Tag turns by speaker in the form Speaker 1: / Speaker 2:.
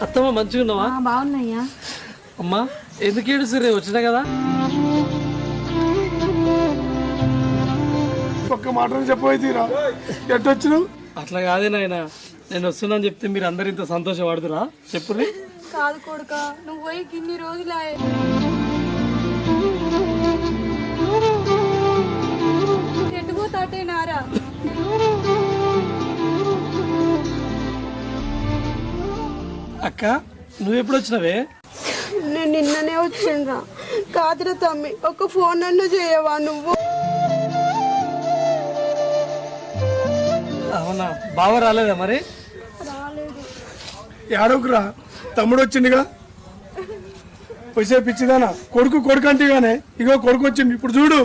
Speaker 1: అత్తమ్మ మంచిగా ఉన్నావా?
Speaker 2: బాగున్నాయ్యా.
Speaker 1: అమ్మా ఎందుకు ఏడుస్తుర్రే? వచ్చినా కదా.
Speaker 3: ఒక్క మాట చెప్పబోయేతీరా ఎట్టొచ్చినావు?
Speaker 1: అట్లా కాదే నాయన, నేను వస్తున్నాను చెప్తే మీరు అందరు ఇంత సంతోషపడుతురా? చెప్పుర్రి.
Speaker 2: కాదు కొడుక, నువ్వు పోయి ఇన్ని రోజులాయే. ఎట్టుపోతాటే నారా.
Speaker 1: అక్క నువ్వు ఎప్పుడు వచ్చినావే?
Speaker 4: నేను నిన్ననే వచ్చిండ్రా. కాదురా తమ్మి, ఒక ఫోన్ అన్న చేయవా నువ్వు?
Speaker 1: అవునా, బావ రాలేదా మరి?
Speaker 3: ఏడోకురా, తమ్ముడు వచ్చిందిగా. వచ్చే పిచ్చిదానా, కొడుకు అంటే గానే ఇగో కొడుకు వచ్చింది. ఇప్పుడు చూడు.